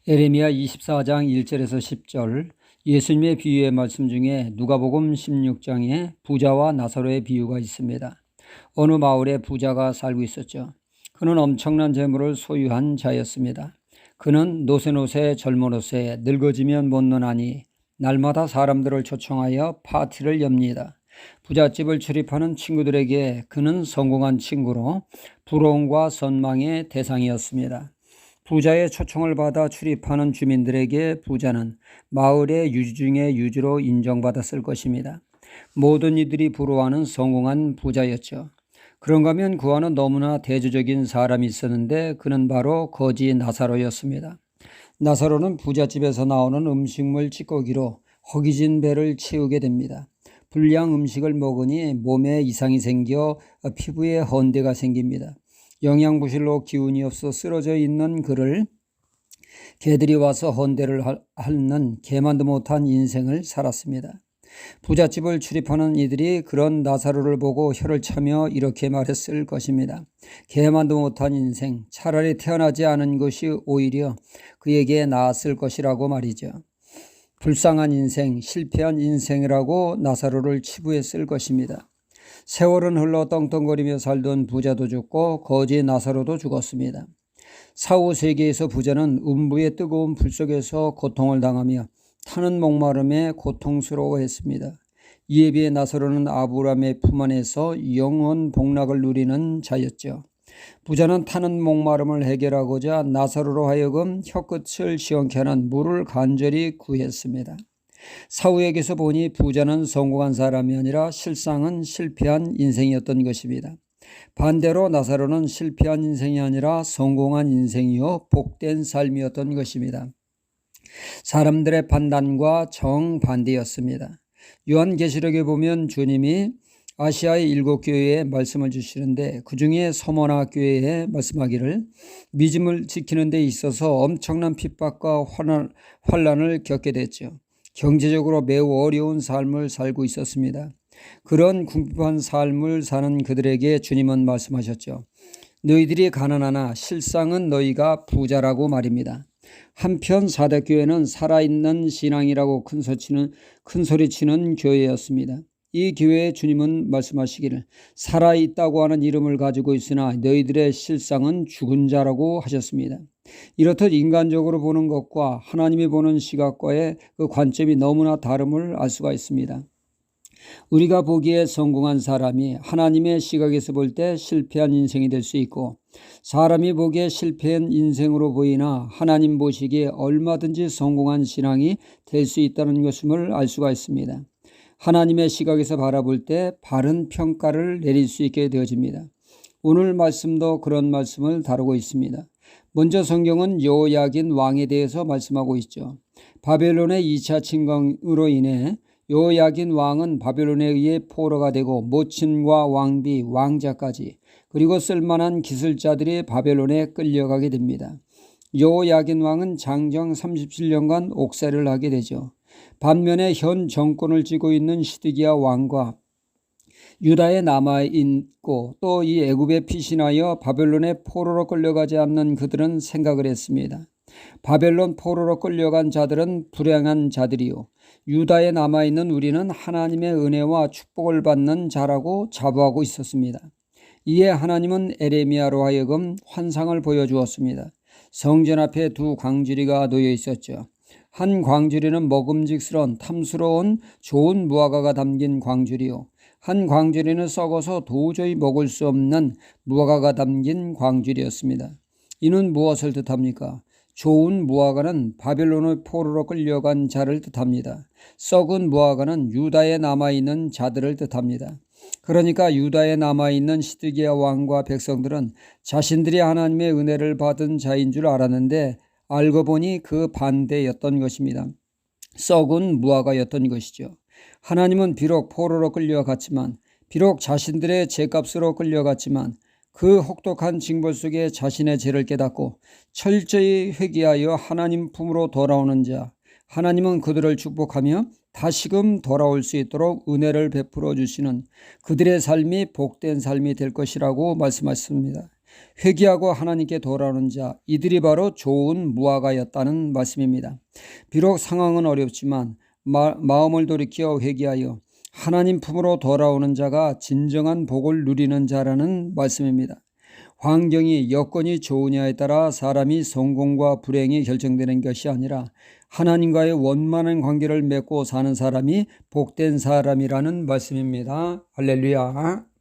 예레미야 24장 1절에서 10절 예수님의 비유의 말씀 중에 누가복음 16장에 부자와 나사로의 비유가 있습니다. 어느 마을에 부자가 살고 있었죠. 그는 엄청난 재물을 소유한 자였습니다. 그는 노새노새 젊어노새 늙어지면 못 노나니 날마다 사람들을 초청하여 파티를 엽니다. 부잣집을 출입하는 친구들에게 그는 성공한 친구로 부러움과 선망의 대상이었습니다. 부자의 초청을 받아 출입하는 주민들에게 부자는 마을의 유지 중의 유지로 인정받았을 것입니다. 모든 이들이 부러워하는 성공한 부자였죠. 그런가 하면 그 안은 너무나 대조적인 사람이 있었는데 그는 바로 거지 나사로였습니다. 나사로는 부잣집에서 나오는 음식물 찌꺼기로 허기진 배를 채우게 됩니다. 불량 음식을 먹으니 몸에 이상이 생겨 피부에 헌대가 생깁니다. 영양부실로 기운이 없어 쓰러져 있는 그를 개들이 와서 헌대를 핥는 개만도 못한 인생을 살았습니다. 부잣집을 출입하는 이들이 그런 나사로를 보고 혀를 차며 이렇게 말했을 것입니다. 개만도 못한 인생, 차라리 태어나지 않은 것이 오히려 그에게 나았을 것이라고 말이죠. 불쌍한 인생, 실패한 인생이라고 나사로를 치부했을 것입니다. 세월은 흘러 떵떵거리며 살던 부자도 죽고 거지 나사로도 죽었습니다. 사후 세계에서 부자는 음부의 뜨거운 불 속에서 고통을 당하며 타는 목마름에 고통스러워했습니다. 이에 비해 나사로는 아브라함의 품 안에서 영원 복락을 누리는 자였죠. 부자는 타는 목마름을 해결하고자 나사로로 하여금 혀끝을 시원케 하는 물을 간절히 구했습니다. 사후에게서 보니 부자는 성공한 사람이 아니라 실상은 실패한 인생이었던 것입니다. 반대로 나사로는 실패한 인생이 아니라 성공한 인생이요 복된 삶이었던 것입니다. 사람들의 판단과 정반대였습니다. 요한계시록에 보면 주님이 아시아의 7교회에 말씀을 주시는데 그 중에 서머나 교회에 말씀하기를 믿음을 지키는 데 있어서 엄청난 핍박과 환난을 겪게 됐죠. 경제적으로 매우 어려운 삶을 살고 있었습니다. 그런 궁핍한 삶을 사는 그들에게 주님은 말씀하셨죠. 너희들이 가난하나 실상은 너희가 부자라고 말입니다. 한편 사대교회는 살아있는 신앙이라고 큰소리치는 교회였습니다. 이 교회에 주님은 말씀하시기를 살아있다고 하는 이름을 가지고 있으나 너희들의 실상은 죽은 자라고 하셨습니다. 이렇듯 인간적으로 보는 것과 하나님이 보는 시각과의 그 관점이 너무나 다름을 알 수가 있습니다. 우리가 보기에 성공한 사람이 하나님의 시각에서 볼 때 실패한 인생이 될 수 있고 사람이 보기에 실패한 인생으로 보이나 하나님 보시기에 얼마든지 성공한 신앙이 될 수 있다는 것임을 알 수가 있습니다. 하나님의 시각에서 바라볼 때 바른 평가를 내릴 수 있게 되어집니다. 오늘 말씀도 그런 말씀을 다루고 있습니다. 먼저 성경은 여호야긴 왕에 대해서 말씀하고 있죠. 바벨론의 2차 침공으로 인해 여호야긴 왕은 바벨론에 의해 포로가 되고 모친과 왕비, 왕자까지 그리고 쓸만한 기술자들이 바벨론에 끌려가게 됩니다. 여호야긴 왕은 장정 37년간 옥살이를 하게 되죠. 반면에 현 정권을 쥐고 있는 시드기야 왕과 유다에 남아있고 또 이 애굽에 피신하여 바벨론의 포로로 끌려가지 않는 그들은 생각을 했습니다. 바벨론 포로로 끌려간 자들은 불행한 자들이요 유다에 남아있는 우리는 하나님의 은혜와 축복을 받는 자라고 자부하고 있었습니다. 이에 하나님은 에레미야로 하여금 환상을 보여주었습니다. 성전 앞에 두 광주리가 놓여 있었죠. 한 광주리는 먹음직스러운 탐스러운 좋은 무화과가 담긴 광주리요 한 광주리는 썩어서 도저히 먹을 수 없는 무화과가 담긴 광주리였습니다. 이는 무엇을 뜻합니까? 좋은 무화과는 바벨론의 포로로 끌려간 자를 뜻합니다. 썩은 무화과는 유다에 남아있는 자들을 뜻합니다. 그러니까 유다에 남아있는 시드기야 왕과 백성들은 자신들이 하나님의 은혜를 받은 자인 줄 알았는데 알고 보니 그 반대였던 것입니다. 썩은 무화과였던 것이죠. 하나님은 비록 포로로 끌려갔지만 비록 자신들의 죄값으로 끌려갔지만 그 혹독한 징벌 속에 자신의 죄를 깨닫고 철저히 회개하여 하나님 품으로 돌아오는 자 하나님은 그들을 축복하며 다시금 돌아올 수 있도록 은혜를 베풀어 주시는 그들의 삶이 복된 삶이 될 것이라고 말씀하셨습니다. 회개하고 하나님께 돌아오는 자, 이들이 바로 좋은 무화과였다는 말씀입니다. 비록 상황은 어렵지만 마음을 돌이켜 회개하여 하나님 품으로 돌아오는 자가 진정한 복을 누리는 자라는 말씀입니다. 환경이 여건이 좋으냐에 따라 사람이 성공과 불행이 결정되는 것이 아니라 하나님과의 원만한 관계를 맺고 사는 사람이 복된 사람이라는 말씀입니다. 할렐루야.